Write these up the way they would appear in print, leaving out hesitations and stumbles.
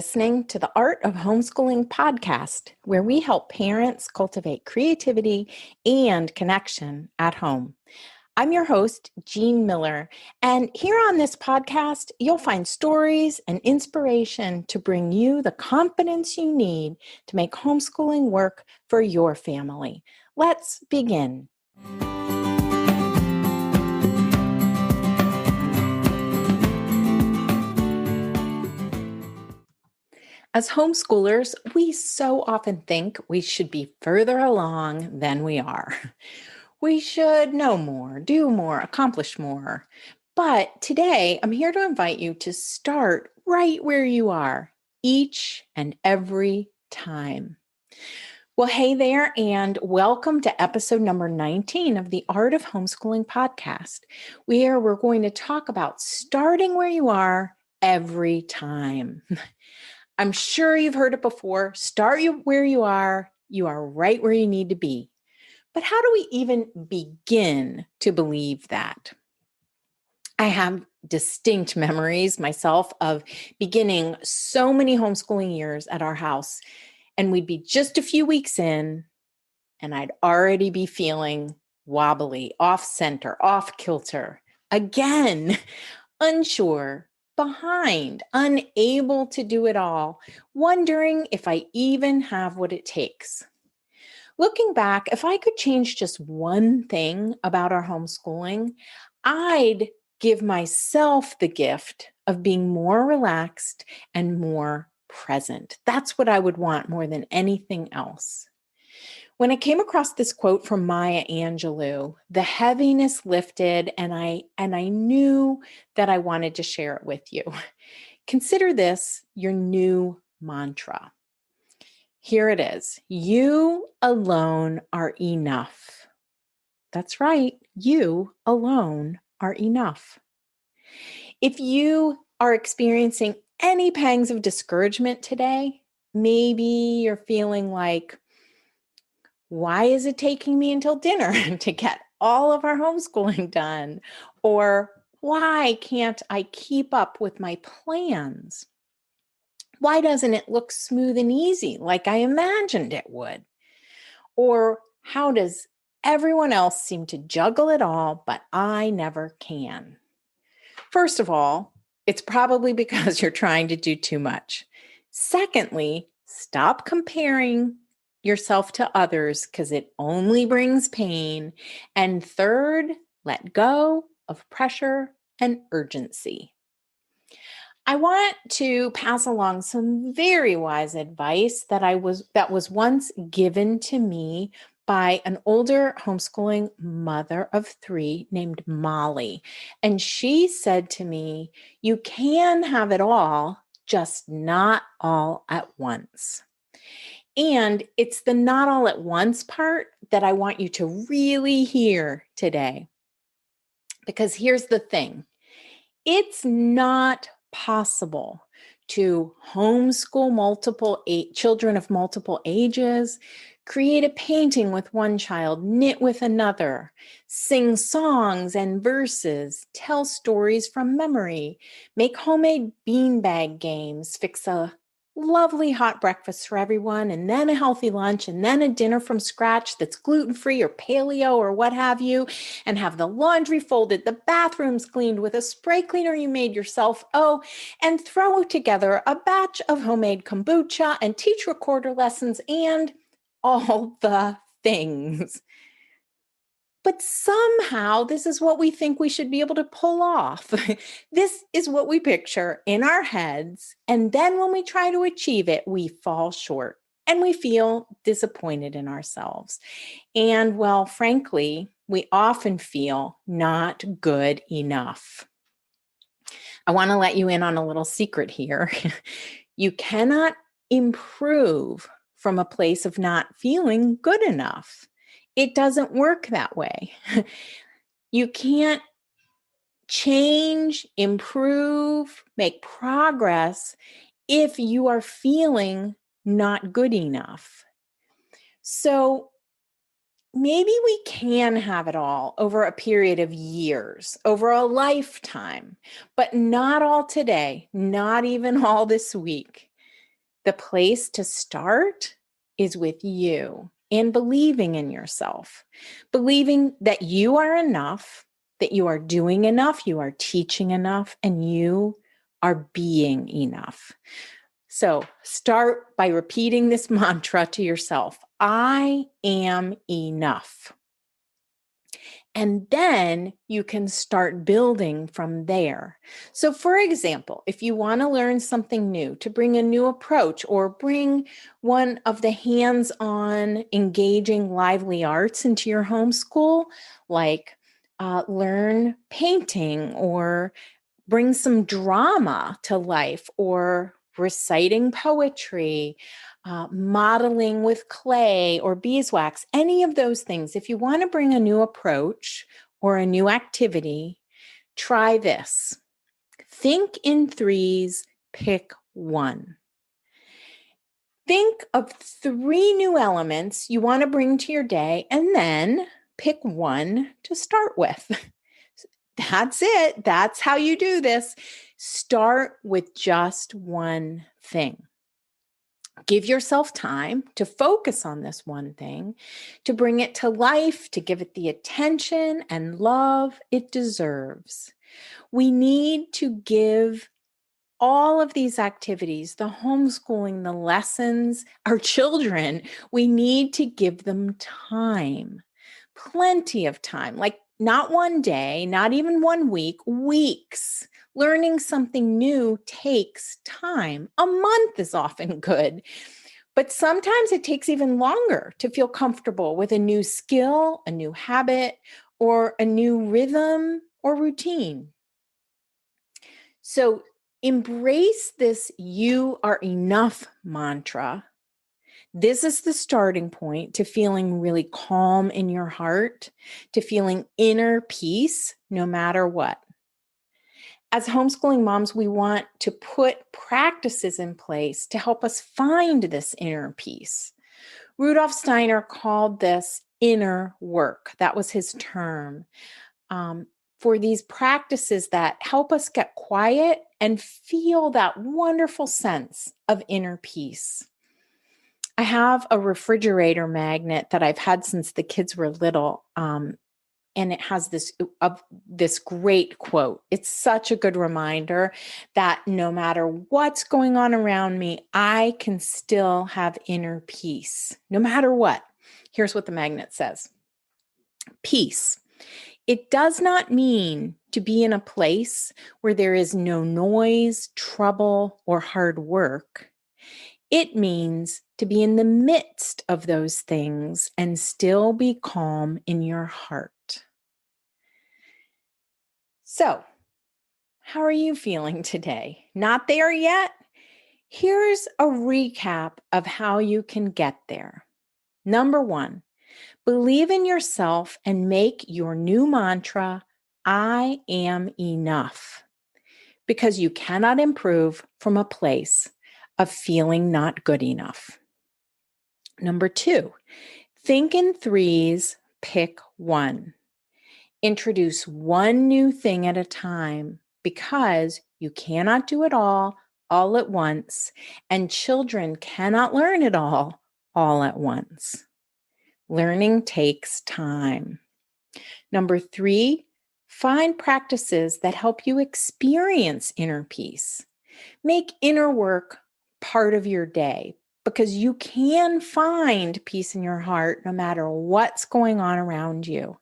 listening to the Art of Homeschooling podcast, where we help parents cultivate creativity and connection at home. I'm your host, Jean Miller, and here on this podcast, you'll find stories and inspiration to bring you the confidence you need to make homeschooling work for your family. Let's begin. As homeschoolers, we so often think we should be further along than we are. We should know more, do more, accomplish more. But today, I'm here to invite you to start right where you are, each and every time. Well, hey there, and welcome to episode number 19 of the Art of Homeschooling podcast, where we're going to talk about starting where you are every time. I'm sure you've heard it before. Start where you are right where you need to be. But how do we even begin to believe that? I have distinct memories myself of beginning so many homeschooling years at our house, and we'd be just a few weeks in, and I'd already be feeling wobbly, off center, off kilter, again, unsure, behind, unable to do it all, wondering if I even have what it takes. Looking back, if I could change just one thing about our homeschooling, I'd give myself the gift of being more relaxed and more present. That's what I would want more than anything else. When I came across this quote from Maya Angelou, the heaviness lifted, and I knew that I wanted to share it with you. Consider this your new mantra. Here it is. You alone are enough. That's right. You alone are enough. If you are experiencing any pangs of discouragement today, maybe you're feeling like, why is it taking me until dinner to get all of our homeschooling done? Or why can't I keep up with my plans? Why doesn't it look smooth and easy like I imagined it would? Or how does everyone else seem to juggle it all, but I never can? First of all, it's probably because you're trying to do too much. Secondly, stop comparing yourself to others because it only brings pain. And third, let go of pressure and urgency. I want to pass along some very wise advice that was once given to me by an older homeschooling mother of 3 named Molly. And she said to me, "You can have it all, just not all at once." And it's the not all at once part that I want you to really hear today. Because here's the thing. It's not possible to homeschool children of multiple ages, create a painting with one child, knit with another, sing songs and verses, tell stories from memory, make homemade beanbag games, fix a lovely hot breakfast for everyone, and then a healthy lunch, and then a dinner from scratch that's gluten-free or paleo or what have you, and have the laundry folded, the bathrooms cleaned with a spray cleaner you made yourself, and throw together a batch of homemade kombucha and teach recorder lessons and all the things. But somehow, this is what we think we should be able to pull off. This is what we picture in our heads. And then when we try to achieve it, we fall short and we feel disappointed in ourselves. And well, frankly, we often feel not good enough. I want to let you in on a little secret here. You cannot improve from a place of not feeling good enough. It doesn't work that way. You can't change, improve, make progress if you are feeling not good enough. So maybe we can have it all over a period of years, over a lifetime, but not all today, not even all this week. The place to start is with you and believing in yourself, believing that you are enough, that you are doing enough, you are teaching enough, and you are being enough. So start by repeating this mantra to yourself. I am enough. And then you can start building from there. So, for example, if you want to learn something new, to bring a new approach or bring one of the hands on, engaging, lively arts into your homeschool, like learn painting or bring some drama to life or reciting poetry, modeling with clay or beeswax, any of those things. If you want to bring a new approach or a new activity, try this. Think in threes, pick one. Think of 3 new elements you want to bring to your day and then pick one to start with. That's it. That's how you do this. Start with just one thing. Give yourself time to focus on this one thing, to bring it to life, to give it the attention and love it deserves. We need to give all of these activities, the homeschooling, the lessons, our children, we need to give them time, plenty of time, like not one day, not even 1 week, weeks. Learning something new takes time. A month is often good, but sometimes it takes even longer to feel comfortable with a new skill, a new habit, or a new rhythm or routine. So embrace this "you are enough" mantra. This is the starting point to feeling really calm in your heart, to feeling inner peace no matter what. As homeschooling moms, we want to put practices in place to help us find this inner peace. Rudolf Steiner called this inner work. That was his term. For these practices that help us get quiet and feel that wonderful sense of inner peace. I have a refrigerator magnet that I've had since the kids were little, and it has this great quote. It's such a good reminder that no matter what's going on around me, I can still have inner peace, no matter what. Here's what the magnet says. Peace. It does not mean to be in a place where there is no noise, trouble, or hard work. It means to be in the midst of those things and still be calm in your heart. So, how are you feeling today? Not there yet? Here's a recap of how you can get there. Number 1, believe in yourself and make your new mantra, I am enough, because you cannot improve from a place of feeling not good enough. Number 2, think in threes, pick one. Introduce one new thing at a time because you cannot do it all at once, and children cannot learn it all at once. Learning takes time. Number 3, find practices that help you experience inner peace. Make inner work part of your day because you can find peace in your heart no matter what's going on around you.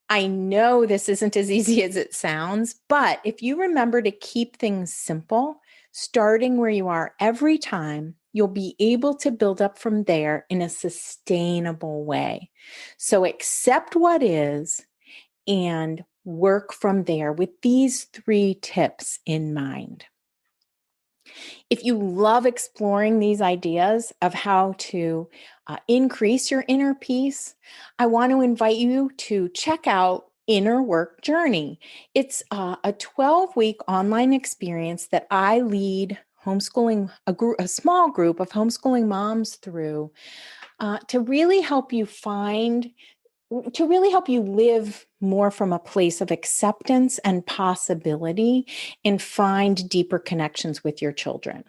I know this isn't as easy as it sounds, but if you remember to keep things simple, starting where you are every time, you'll be able to build up from there in a sustainable way. So accept what is and work from there with these 3 tips in mind. If you love exploring these ideas of how to increase your inner peace, I want to invite you to check out Inner Work Journey. It's a 12-week online experience that I lead homeschooling, a small group of homeschooling moms through to really help you live more from a place of acceptance and possibility and find deeper connections with your children.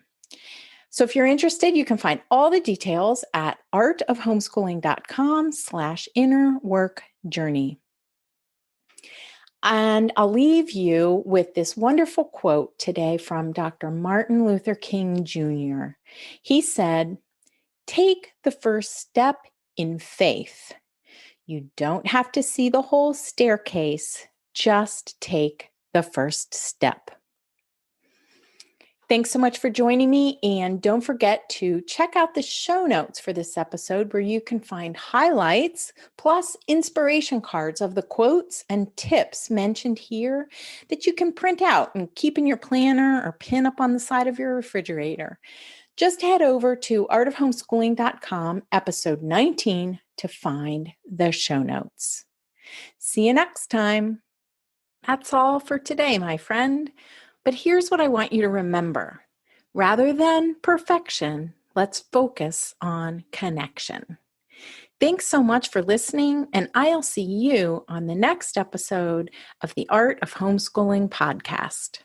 So if you're interested, you can find all the details at artofhomeschooling.com/innerworkjourney. And I'll leave you with this wonderful quote today from Dr. Martin Luther King Jr. He said, "Take the first step in faith. You don't have to see the whole staircase. Just take the first step." Thanks so much for joining me, and don't forget to check out the show notes for this episode where you can find highlights plus inspiration cards of the quotes and tips mentioned here that you can print out and keep in your planner or pin up on the side of your refrigerator. Just head over to artofhomeschooling.com, episode 19, to find the show notes. See you next time. That's all for today, my friend. But here's what I want you to remember. Rather than perfection, let's focus on connection. Thanks so much for listening, and I'll see you on the next episode of the Art of Homeschooling podcast.